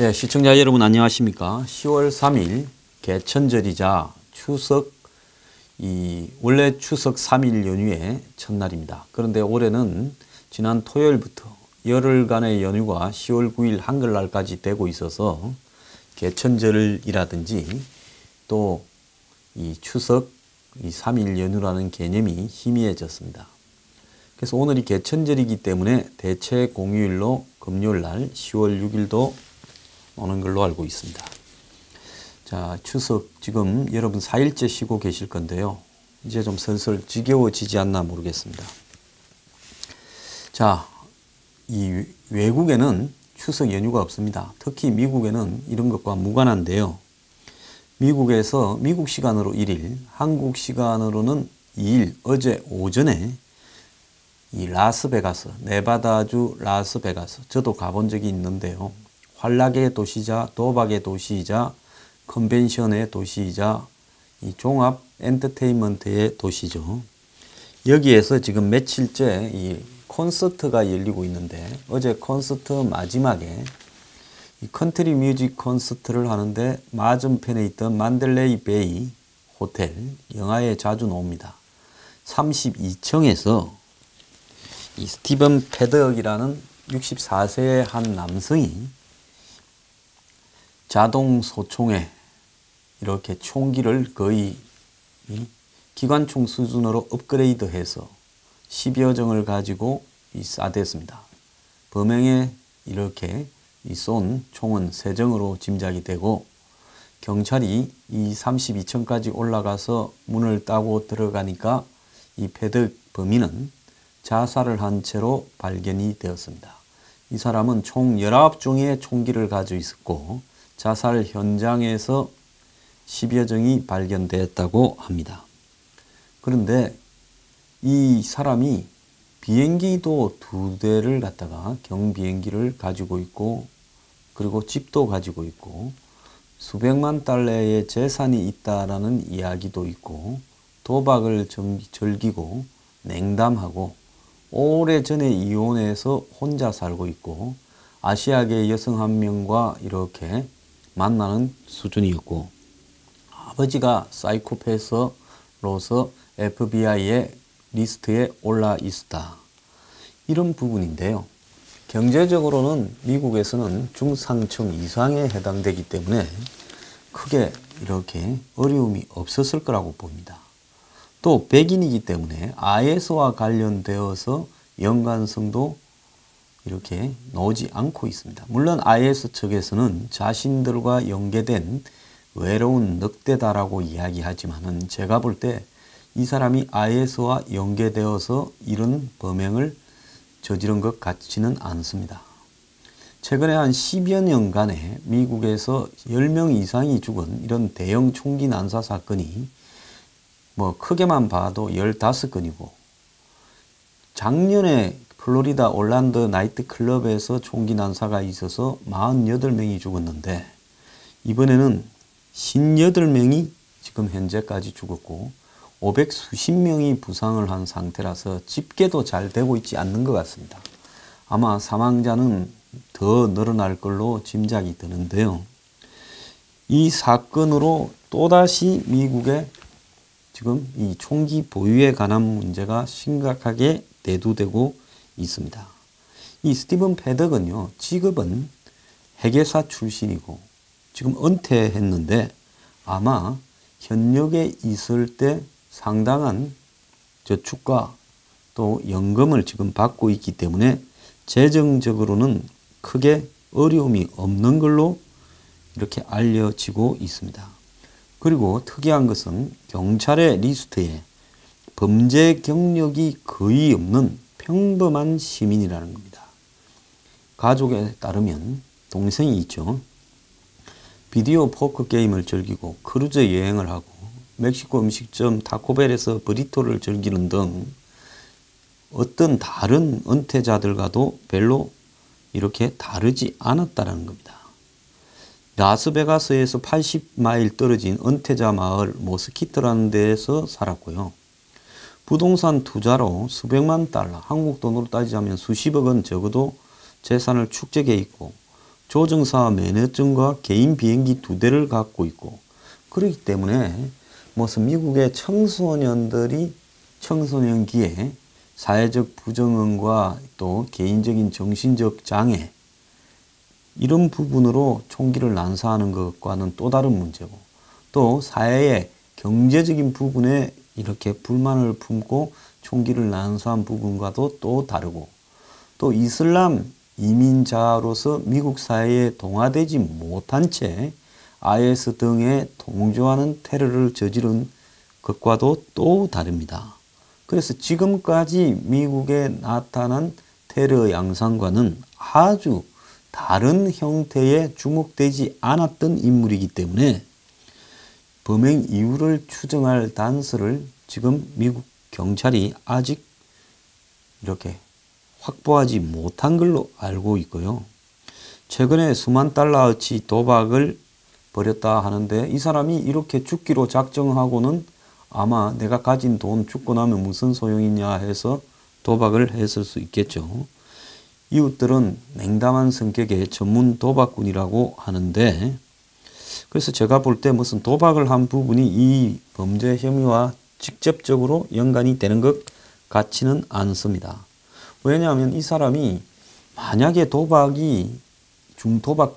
예, 시청자 여러분 안녕하십니까? 10월 3일 개천절이자 추석, 원래 추석 3일 연휴의 첫날입니다. 그런데 올해는 지난 토요일부터 열흘간의 연휴가 10월 9일 한글날까지 되고 있어서 개천절이라든지 또 이 추석 3일 연휴라는 개념이 희미해졌습니다. 그래서 오늘이 개천절이기 때문에 대체 공휴일로 금요일날 10월 6일도 오는 걸로 알고 있습니다. 자, 추석 지금 여러분 4일째 쉬고 계실 건데요. 이제 좀 슬슬 지겨워지지 않나 모르겠습니다. 자, 이 외국에는 추석 연휴가 없습니다. 특히 미국에는 이런 것과 무관한데요. 미국에서 미국 시간으로 1일, 한국 시간으로는 2일, 어제 오전에 이 라스베가스, 네바다주 라스베가스, 저도 가본 적이 있는데요. 환락의 도시이자 도박의 도시이자 컨벤션의 도시이자 이 종합 엔터테인먼트의 도시죠. 여기에서 지금 며칠째 이 콘서트가 열리고 있는데 어제 콘서트 마지막에 이 컨트리 뮤직 콘서트를 하는데 맞은편에 있던 만델레이 베이 호텔 영화에 자주 나옵니다. 32층에서 이 스티븐 패덕이라는 64세의 한 남성이 자동 소총에 이렇게 총기를 거의 기관총 수준으로 업그레이드해서 10여 정을 가지고 쏴댔습니다. 범행에 이렇게 쏜 총은 3정으로 짐작이 되고 경찰이 이 32층까지 올라가서 문을 따고 들어가니까 이 패덕 범인은 자살을 한 채로 발견이 되었습니다. 이 사람은 총 19종의 총기를 가지고 있었고 자살 현장에서 10여 정이 발견되었다고 합니다. 그런데 이 사람이 비행기도 2대를 갖다가 경비행기를 가지고 있고 그리고 집도 가지고 있고 수백만 달러의 재산이 있다라는 이야기도 있고 도박을 즐기고 냉담하고 오래전에 이혼해서 혼자 살고 있고 아시아계 여성 한 명과 이렇게 만나는 수준이었고 아버지가 사이코패스로서 FBI의 리스트에 올라 있다. 이런 부분인데요. 경제적으로는 미국에서는 중상층 이상에 해당되기 때문에 크게 이렇게 어려움이 없었을 거라고 봅니다. 또 백인이기 때문에 IS와 관련되어서 연관성도 이렇게 나오지 않고 있습니다. 물론 IS 측에서는 자신들과 연계된 외로운 늑대다라고 이야기하지만은 제가 볼 때 이 사람이 IS와 연계되어서 이런 범행을 저지른 것 같지는 않습니다. 최근에 한 10여 년간에 미국에서 10명 이상이 죽은 이런 대형 총기 난사 사건이 뭐 크게만 봐도 15건이고 작년에 플로리다 올란드 나이트 클럽에서 총기 난사가 있어서 48명이 죽었는데 이번에는 58명이 지금 현재까지 죽었고 500수십 명이 부상을 한 상태라서 집계도 잘 되고 있지 않는 것 같습니다. 아마 사망자는 더 늘어날 걸로 짐작이 드는데요. 이 사건으로 또다시 미국의 지금 이 총기 보유에 관한 문제가 심각하게 대두되고 있습니다. 이 스티븐 패덕은요, 직업은 회계사 출신이고 지금 은퇴했는데 아마 현역에 있을 때 상당한 저축과 또 연금을 지금 받고 있기 때문에 재정적으로는 크게 어려움이 없는 걸로 이렇게 알려지고 있습니다. 그리고 특이한 것은 경찰의 리스트에 범죄 경력이 거의 없는 평범한 시민이라는 겁니다. 가족에 따르면 동생이 있죠. 비디오 포커 게임을 즐기고 크루즈 여행을 하고 멕시코 음식점 타코벨에서 브리토를 즐기는 등 어떤 다른 은퇴자들과도 별로 이렇게 다르지 않았다는 겁니다. 라스베가스에서 80마일 떨어진 은퇴자 마을 모스키토라는 데에서 살았고요. 부동산 투자로 수백만 달러, 한국 돈으로 따지자면 수십억 원 적어도 재산을 축적해 있고 조정사 면허증과 개인 비행기 2대를 갖고 있고, 그렇기 때문에 무슨 미국의 청소년들이 청소년기에 사회적 부정응과 또 개인적인 정신적 장애, 이런 부분으로 총기를 난사하는 것과는 또 다른 문제고, 또 사회의 경제적인 부분에 이렇게 불만을 품고 총기를 난사한 부분과도 또 다르고, 또 이슬람 이민자로서 미국 사회에 동화되지 못한 채 IS 등에 동조하는 테러를 저지른 것과도 또 다릅니다. 그래서 지금까지 미국에 나타난 테러 양상과는 아주 다른 형태의 주목되지 않았던 인물이기 때문에 범행 이유를 추정할 단서를 지금 미국 경찰이 아직 이렇게 확보하지 못한 걸로 알고 있고요. 최근에 수만 달러어치 도박을 벌였다 하는데, 이 사람이 이렇게 죽기로 작정하고는 아마 내가 가진 돈 죽고 나면 무슨 소용이냐 해서 도박을 했을 수 있겠죠. 이웃들은 냉담한 성격의 전문 도박꾼이라고 하는데, 그래서 제가 볼 때 무슨 도박을 한 부분이 이 범죄 혐의와 직접적으로 연관이 되는 것 같지는 않습니다. 왜냐하면 이 사람이 만약에 도박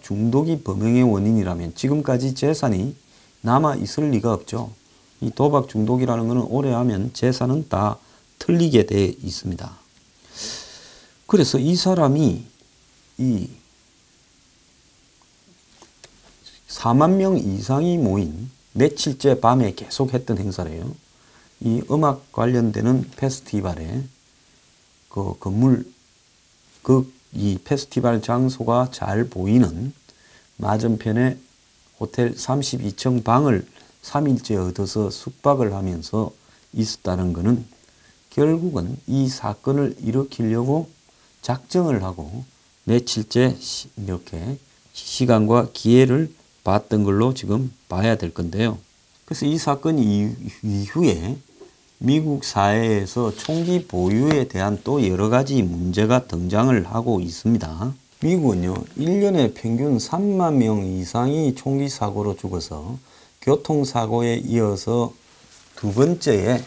중독이 범행의 원인이라면 지금까지 재산이 남아 있을 리가 없죠. 이 도박 중독이라는 것은 오래 하면 재산은 다 틀리게 돼 있습니다. 그래서 이 사람이 이 4만 명 이상이 모인 며칠째 밤에 계속 했던 행사래요. 이 음악 관련되는 페스티벌에 그 건물, 이 페스티벌 장소가 잘 보이는 맞은편에 호텔 32층 방을 3일째 얻어서 숙박을 하면서 있었다는 것은 결국은 이 사건을 일으키려고 작정을 하고 며칠째 이렇게 시간과 기회를 봤던 걸로 지금 봐야 될 건데요. 그래서 이 사건 이후에 미국 사회에서 총기 보유에 대한 또 여러 가지 문제가 등장을 하고 있습니다. 미국은요, 1년에 평균 3만 명 이상이 총기 사고로 죽어서 교통사고에 이어서 두 번째의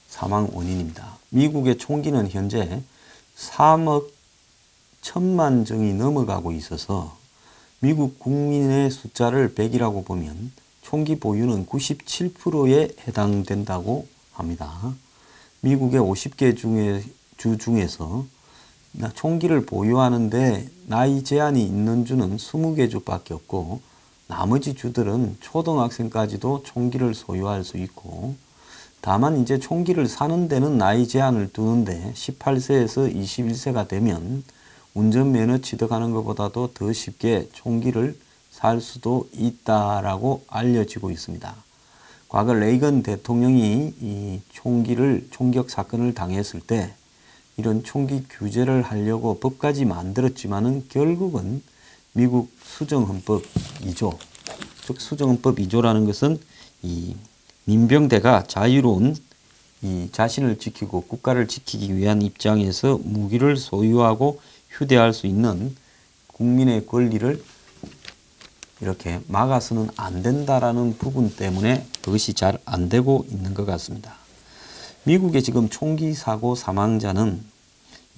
사망 원인입니다. 미국의 총기는 현재 3억 1천만 정이 넘어가고 있어서 미국 국민의 숫자를 100이라고 보면 총기 보유는 97%에 해당된다고 합니다. 미국의 50개 주 중에서 총기를 보유하는데 나이 제한이 있는 주는 20개 주밖에 없고, 나머지 주들은 초등학생까지도 총기를 소유할 수 있고, 다만 이제 총기를 사는 데는 나이 제한을 두는데 18세에서 21세가 되면 운전면허 취득하는 것보다도 더 쉽게 총기를 살 수도 있다라고 알려지고 있습니다. 과거 레이건 대통령이 이 총격 사건을 당했을 때 이런 총기 규제를 하려고 법까지 만들었지만은 결국은 미국 수정헌법 2조, 즉 수정헌법 2조라는 것은 이 민병대가 자유로운 이 자신을 지키고 국가를 지키기 위한 입장에서 무기를 소유하고 휴대할 수 있는 국민의 권리를 이렇게 막아서는 안 된다라는 부분 때문에 그것이 잘 안 되고 있는 것 같습니다. 미국의 지금 총기 사고 사망자는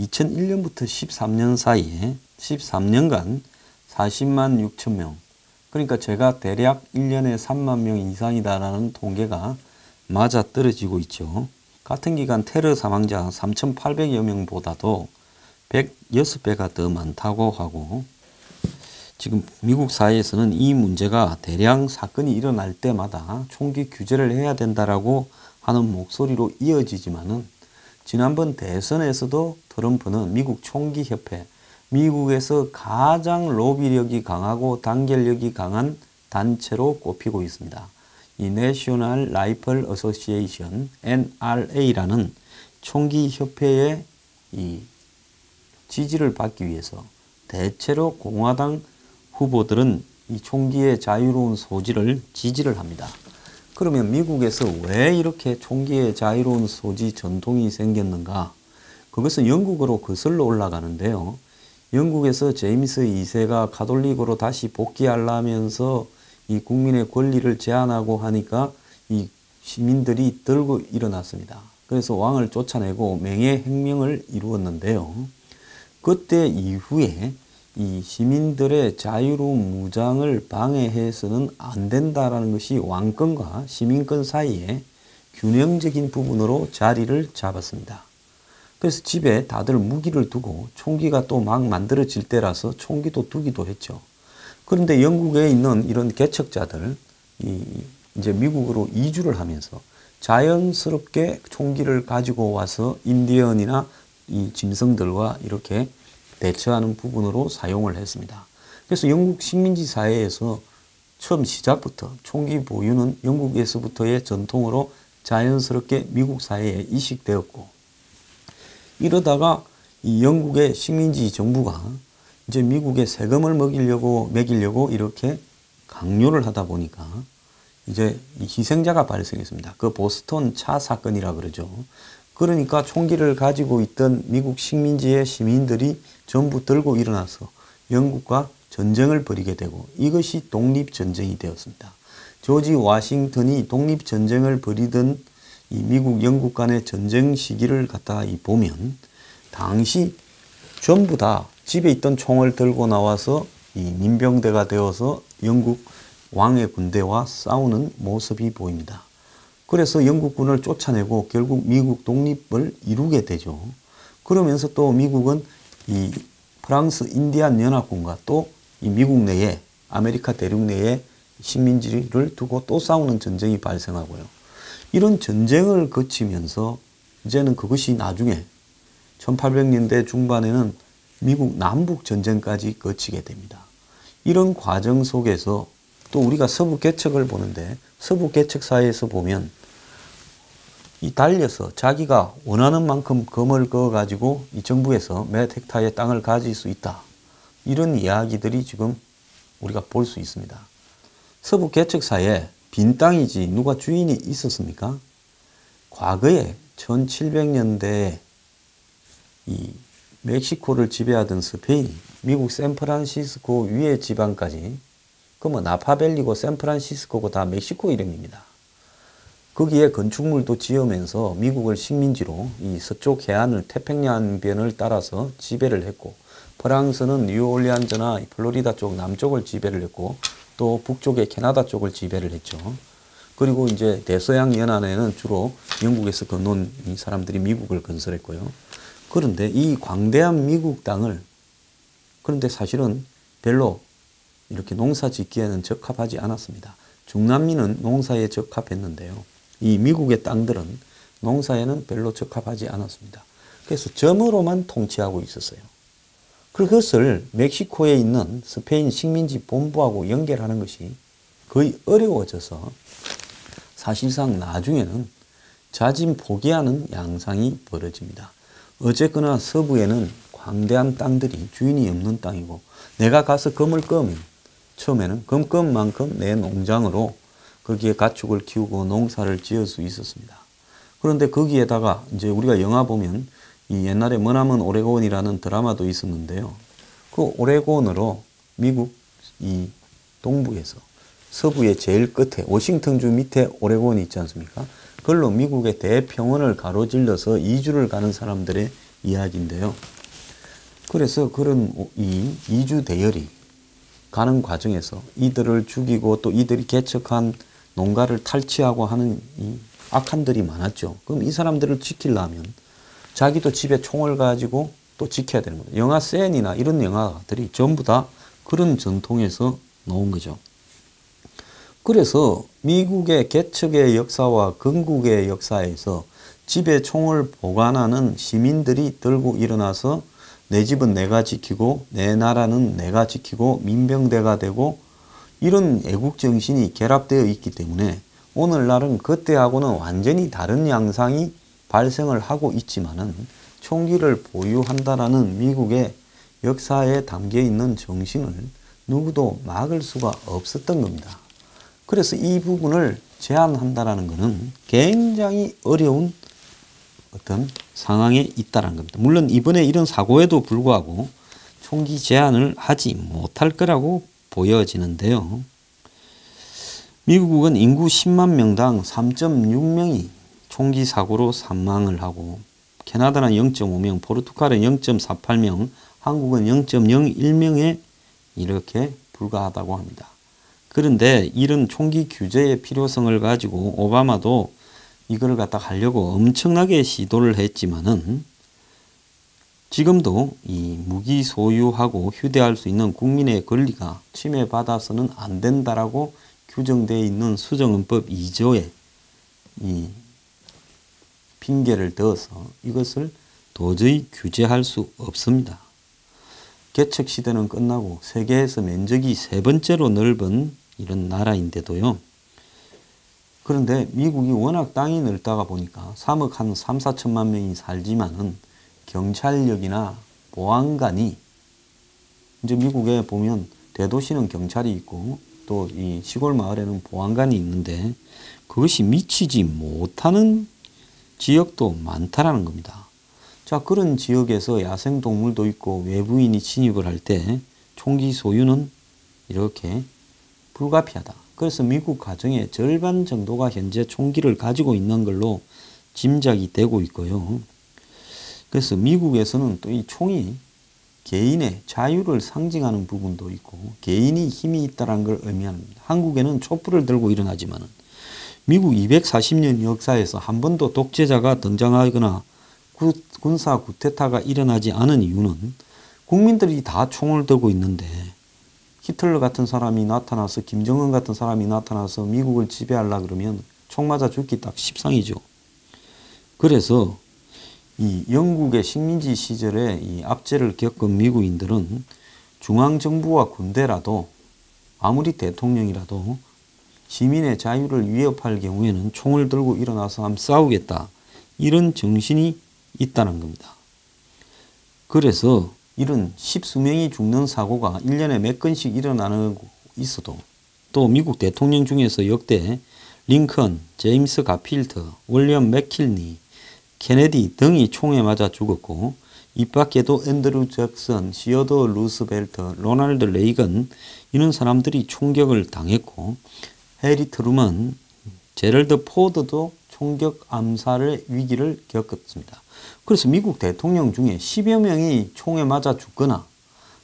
2001년부터 13년 사이에 13년간 40만 6천 명, 그러니까 제가 대략 1년에 3만 명 이상이다라는 통계가 맞아 떨어지고 있죠. 같은 기간 테러 사망자 3,800여 명보다도 106배가 더 많다고 하고, 지금 미국 사회에서는 이 문제가 대량 사건이 일어날 때마다 총기 규제를 해야 된다라고 하는 목소리로 이어지지만은, 지난번 대선에서도 트럼프는 미국 총기협회, 미국에서 가장 로비력이 강하고 단결력이 강한 단체로 꼽히고 있습니다. 이 National Rifle Association, NRA라는 총기협회의 이 지지를 받기 위해서 대체로 공화당 후보들은 이 총기의 자유로운 소지를 지지를 합니다. 그러면 미국에서 왜 이렇게 총기의 자유로운 소지 전통이 생겼는가? 그것은 영국으로 거슬러 올라가는데요. 영국에서 제임스 2세가 가톨릭으로 다시 복귀하려면서 이 국민의 권리를 제한하고 하니까 이 시민들이 들고 일어났습니다. 그래서 왕을 쫓아내고 맹해혁명을 이루었는데요. 그때 이후에 이 시민들의 자유로운 무장을 방해해서는 안 된다라는 것이 왕권과 시민권 사이에 균형적인 부분으로 자리를 잡았습니다. 그래서 집에 다들 무기를 두고 총기가 또 막 만들어질 때라서 총기도 두기도 했죠. 그런데 영국에 있는 이런 개척자들, 이제 미국으로 이주를 하면서 자연스럽게 총기를 가지고 와서 인디언이나 이 짐승들과 이렇게 대처하는 부분으로 사용을 했습니다. 그래서 영국 식민지 사회에서 처음 시작부터 총기 보유는 영국에서부터의 전통으로 자연스럽게 미국 사회에 이식되었고, 이러다가 이 영국의 식민지 정부가 이제 미국에 세금을 매기려고 이렇게 강요를 하다 보니까 이제 희생자가 발생했습니다. 그 보스턴 차 사건이라 그러죠. 그러니까 총기를 가지고 있던 미국 식민지의 시민들이 전부 들고 일어나서 영국과 전쟁을 벌이게 되고, 이것이 독립전쟁이 되었습니다. 조지 워싱턴이 독립전쟁을 벌이던 이 미국 영국 간의 전쟁 시기를 갖다가 보면 당시 전부 다 집에 있던 총을 들고 나와서 이 민병대가 되어서 영국 왕의 군대와 싸우는 모습이 보입니다. 그래서 영국군을 쫓아내고 결국 미국 독립을 이루게 되죠. 그러면서 또 미국은 이 프랑스 인디안 연합군과 또 이 미국 내에, 아메리카 대륙 내에 식민지를 두고 또 싸우는 전쟁이 발생하고요. 이런 전쟁을 거치면서 이제는 그것이 나중에 1800년대 중반에는 미국 남북 전쟁까지 거치게 됩니다. 이런 과정 속에서 또 우리가 서부 개척을 보는데, 서부 개척 사회에서 보면 이 달려서 자기가 원하는 만큼 검을 그어 가지고 이 정부에서 몇 헥타의 땅을 가질 수 있다, 이런 이야기들이 지금 우리가 볼 수 있습니다. 서부 개척 사회에 빈 땅이지 누가 주인이 있었습니까? 과거에 1700년대에 이 멕시코를 지배하던 스페인이 미국 샌프란시스코 위에 지방까지, 그 뭐 나파밸리고 샌프란시스코고 다 멕시코 이름입니다. 거기에 건축물도 지으면서 미국을 식민지로 이 서쪽 해안을, 태평양변을 따라서 지배를 했고, 프랑스는 뉴올리안즈나 플로리다 쪽 남쪽을 지배를 했고, 또 북쪽의 캐나다 쪽을 지배를 했죠. 그리고 이제 대서양 연안에는 주로 영국에서 건너온 이 사람들이 미국을 건설했고요. 그런데 이 광대한 미국 땅을, 그런데 사실은 별로 이렇게 농사 짓기에는 적합하지 않았습니다. 중남미는 농사에 적합했는데요. 이 미국의 땅들은 농사에는 별로 적합하지 않았습니다. 그래서 점으로만 통치하고 있었어요. 그것을 멕시코에 있는 스페인 식민지 본부하고 연결하는 것이 거의 어려워져서 사실상 나중에는 자진 포기하는 양상이 벌어집니다. 어쨌거나 서부에는 광대한 땅들이 주인이 없는 땅이고, 내가 가서 검을 끄면 처음에는 검만큼 내 농장으로 거기에 가축을 키우고 농사를 지을 수 있었습니다. 그런데 거기에다가 이제 우리가 영화 보면 이 옛날에 머나먼 오레곤이라는 드라마도 있었는데요. 그 오레곤으로 미국 이 동부에서 서부의 제일 끝에 워싱턴주 밑에 오레곤이 있지 않습니까? 그걸로 미국의 대평원을 가로질러서 이주를 가는 사람들의 이야기인데요. 그래서 그런 이 이주 대열이 가는 과정에서 이들을 죽이고 또 이들이 개척한 농가를 탈취하고 하는 이 악한들이 많았죠. 그럼 이 사람들을 지키려면 자기도 집에 총을 가지고 또 지켜야 되는 거죠. 영화 센이나 이런 영화들이 전부 다 그런 전통에서 나온 거죠. 그래서 미국의 개척의 역사와 건국의 역사에서 집에 총을 보관하는 시민들이 들고 일어나서 내 집은 내가 지키고 내 나라는 내가 지키고 민병대가 되고, 이런 애국정신이 결합되어 있기 때문에 오늘날은 그때하고는 완전히 다른 양상이 발생을 하고 있지만은 총기를 보유한다라는 미국의 역사에 담겨 있는 정신을 누구도 막을 수가 없었던 겁니다. 그래서 이 부분을 제한한다라는 것은 굉장히 어려운 어떤 상황에 있다는 겁니다. 물론 이번에 이런 사고에도 불구하고 총기 제한을 하지 못할 거라고 보여지는데요. 미국은 인구 10만 명당 3.6명이 총기 사고로 사망을 하고 캐나다는 0.5명, 포르투갈은 0.48명, 한국은 0.01명에 이렇게 불과하다고 합니다. 그런데 이런 총기 규제의 필요성을 가지고 오바마도 이걸 갖다 하려고 엄청나게 시도를 했지만은 지금도 이 무기 소유하고 휴대할 수 있는 국민의 권리가 침해받아서는 안 된다라고 규정되어 있는 수정헌법 2조에 이 핑계를 대어서 이것을 도저히 규제할 수 없습니다. 개척 시대는 끝나고 세계에서 면적이 세 번째로 넓은 이런 나라인데도요. 그런데 미국이 워낙 땅이 넓다가 보니까 3억 한 3, 4천만 명이 살지만은 경찰력이나 보안관이 이제 미국에 보면 대도시는 경찰이 있고 또 이 시골 마을에는 보안관이 있는데 그것이 미치지 못하는 지역도 많다라는 겁니다. 자, 그런 지역에서 야생동물도 있고 외부인이 침입을 할 때 총기 소유는 이렇게 불가피하다. 그래서 미국 가정의 절반 정도가 현재 총기를 가지고 있는 걸로 짐작이 되고 있고요. 그래서 미국에서는 또 이 총이 개인의 자유를 상징하는 부분도 있고 개인이 힘이 있다는 걸 의미합니다. 한국에는 촛불을 들고 일어나지만 미국 240년 역사에서 한 번도 독재자가 등장하거나 군사 쿠데타가 일어나지 않은 이유는 국민들이 다 총을 들고 있는데 히틀러 같은 사람이 나타나서 김정은 같은 사람이 나타나서 미국을 지배하려고 그러면 총 맞아 죽기 딱 십상이죠. 그래서 이 영국의 식민지 시절에 이 압제를 겪은 미국인들은 중앙정부와 군대라도 아무리 대통령이라도 시민의 자유를 위협할 경우에는 총을 들고 일어나서 한번 싸우겠다. 이런 정신이 있다는 겁니다. 그래서 이런 십수명이 죽는 사고가 1년에 몇 건씩 일어나는 있어도 또 미국 대통령 중에서 역대 링컨, 제임스 가필드, 윌리엄 맥킬리, 케네디 등이 총에 맞아 죽었고 이 밖에도 앤드루 잭슨, 시어더 루스벨트, 로널드 레이건 이런 사람들이 총격을 당했고 해리 트루먼, 제럴드 포드도 총격 암살의 위기를 겪었습니다. 그래서 미국 대통령 중에 10여 명이 총에 맞아 죽거나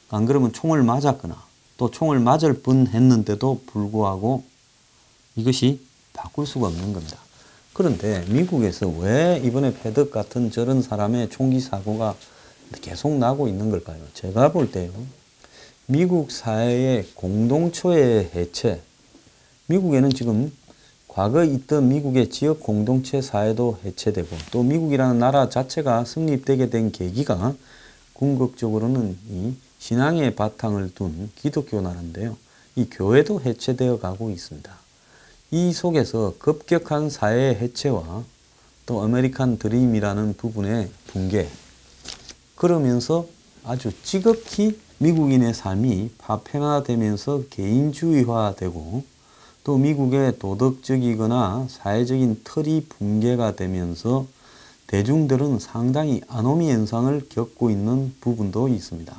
안 그러면 총을 맞았거나 또 총을 맞을 뻔했는데도 불구하고 이것이 바꿀 수가 없는 겁니다. 그런데 미국에서 왜 이번에 패덕 같은 저런 사람의 총기 사고가 계속 나고 있는 걸까요? 제가 볼 때요. 미국 사회의 공동체의 해체, 미국에는 지금 과거에 있던 미국의 지역 공동체 사회도 해체되고 또 미국이라는 나라 자체가 성립되게 된 계기가 궁극적으로는 이 신앙의 바탕을 둔 기독교 나라인데요. 이 교회도 해체되어 가고 있습니다. 이 속에서 급격한 사회 해체와 또 아메리칸 드림이라는 부분의 붕괴, 그러면서 아주 지극히 미국인의 삶이 파편화되면서 개인주의화되고 또 미국의 도덕적이거나 사회적인 틀이 붕괴가 되면서 대중들은 상당히 아노미 현상을 겪고 있는 부분도 있습니다.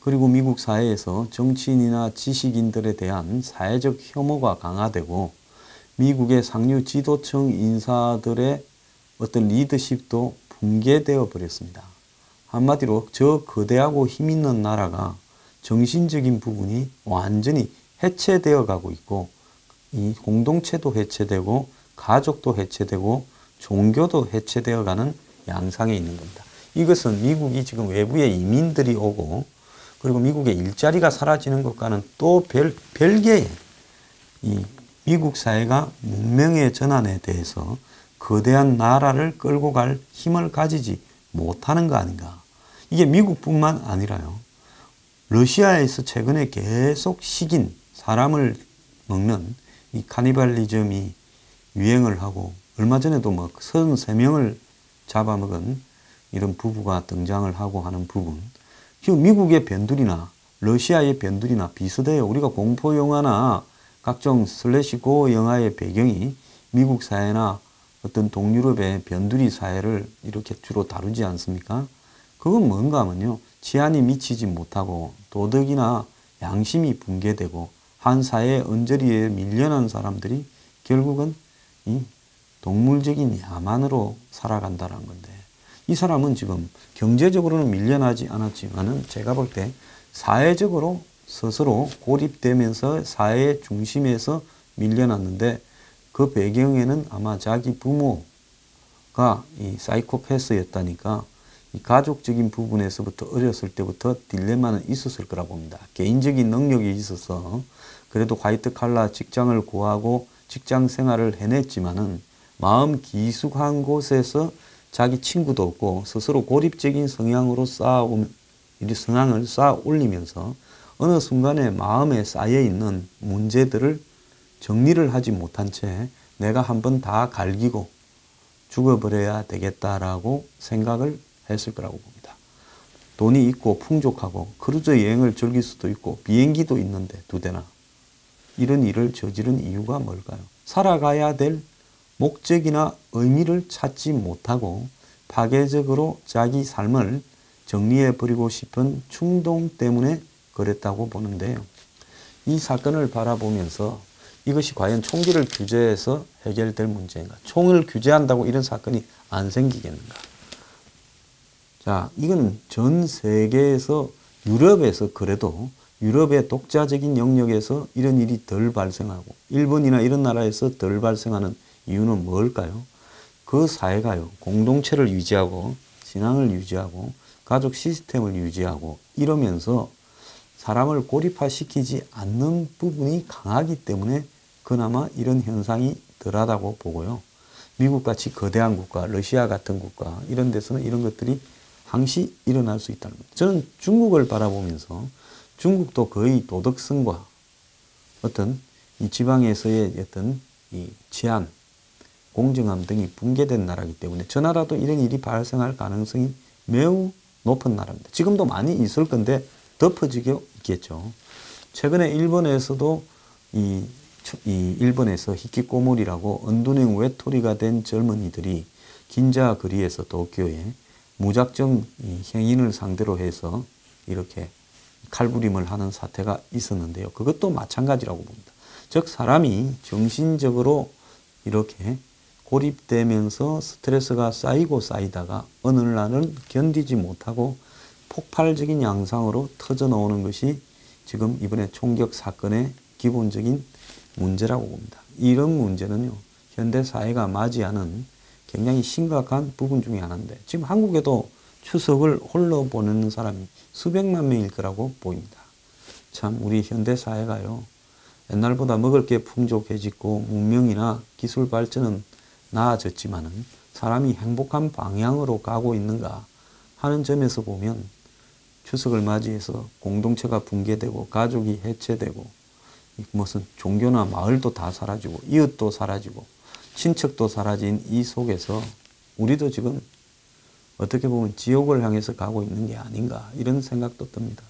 그리고 미국 사회에서 정치인이나 지식인들에 대한 사회적 혐오가 강화되고 미국의 상류 지도층 인사들의 어떤 리더십도 붕괴되어 버렸습니다. 한마디로 저 거대하고 힘있는 나라가 정신적인 부분이 완전히 해체되어 가고 있고 이 공동체도 해체되고 가족도 해체되고 종교도 해체되어 가는 양상에 있는 겁니다. 이것은 미국이 지금 외부에 이민들이 오고 그리고 미국의 일자리가 사라지는 것과는 또 별개의 이 미국 사회가 문명의 전환에 대해서 거대한 나라를 끌고 갈 힘을 가지지 못하는 거 아닌가. 이게 미국뿐만 아니라요. 러시아에서 최근에 계속 식인 사람을 먹는 이 카니발리즘이 유행을 하고 얼마 전에도 막 33명을 잡아먹은 이런 부부가 등장을 하고 하는 부분. 지금 미국의 변두리나 러시아의 변두리나 비슷해요. 우리가 공포 영화나 각종 슬래시 고어 영화의 배경이 미국 사회나 어떤 동유럽의 변두리 사회를 이렇게 주로 다루지 않습니까? 그건 뭔가 하면요. 치안이 미치지 못하고 도덕이나 양심이 붕괴되고 한 사회의 언저리에 밀려난 사람들이 결국은 이 동물적인 야만으로 살아간다는 건데, 이 사람은 지금 경제적으로는 밀려나지 않았지만은 제가 볼 때 사회적으로 스스로 고립되면서 사회의 중심에서 밀려났는데, 그 배경에는 아마 자기 부모가 이 사이코패스였다니까 이 가족적인 부분에서부터 어렸을 때부터 딜레마는 있었을 거라고 봅니다. 개인적인 능력이 있어서 그래도 화이트 칼라 직장을 구하고 직장 생활을 해냈지만은 마음 기숙한 곳에서 자기 친구도 없고 스스로 고립적인 성향으로 성향을 쌓아 올리면서 어느 순간에 마음에 쌓여 있는 문제들을 정리를 하지 못한 채 내가 한번 다 갈기고 죽어버려야 되겠다라고 생각을 했을 거라고 봅니다. 돈이 있고 풍족하고 크루즈 여행을 즐길 수도 있고 비행기도 있는데 2대나 이런 일을 저지른 이유가 뭘까요? 살아가야 될 목적이나 의미를 찾지 못하고 파괴적으로 자기 삶을 정리해버리고 싶은 충동 때문에 그랬다고 보는데요. 이 사건을 바라보면서 이것이 과연 총기를 규제해서 해결될 문제인가? 총을 규제한다고 이런 사건이 안 생기겠는가? 자, 이건 전 세계에서 유럽에서 그래도 유럽의 독자적인 영역에서 이런 일이 덜 발생하고 일본이나 이런 나라에서 덜 발생하는 이유는 뭘까요? 그 사회가요, 공동체를 유지하고 신앙을 유지하고 가족 시스템을 유지하고 이러면서 사람을 고립화시키지 않는 부분이 강하기 때문에 그나마 이런 현상이 덜하다고 보고요. 미국같이 거대한 국가, 러시아 같은 국가 이런 데서는 이런 것들이 항시 일어날 수 있다는 겁니다. 저는 중국을 바라보면서 중국도 거의 도덕성과 어떤 이 지방에서의 어떤 이 치안, 공정함 등이 붕괴된 나라이기 때문에 저 나라도 이런 일이 발생할 가능성이 매우 높은 나라입니다. 지금도 많이 있을 건데 덮어지게 있겠죠. 최근에 일본에서도 일본에서 히키코모리라고 언둔형 외톨이가 된 젊은이들이 긴자 거리에서 도쿄에 무작정 행인을 상대로 해서 이렇게 칼부림을 하는 사태가 있었는데요. 그것도 마찬가지라고 봅니다. 즉 사람이 정신적으로 이렇게 고립되면서 스트레스가 쌓이고 쌓이다가 어느 날은 견디지 못하고 폭발적인 양상으로 터져 나오는 것이 지금 이번에 총격 사건의 기본적인 문제라고 봅니다. 이런 문제는요, 현대 사회가 맞이하는 굉장히 심각한 부분 중에 하나인데, 지금 한국에도 추석을 홀로 보내는 사람이 수백만 명일 거라고 보입니다. 참 우리 현대 사회가요, 옛날보다 먹을 게 풍족해지고 문명이나 기술 발전은 나아졌지만은 사람이 행복한 방향으로 가고 있는가 하는 점에서 보면 추석을 맞이해서 공동체가 붕괴되고 가족이 해체되고 무슨 종교나 마을도 다 사라지고 이웃도 사라지고 친척도 사라진 이 속에서 우리도 지금 어떻게 보면 지옥을 향해서 가고 있는 게 아닌가 이런 생각도 듭니다.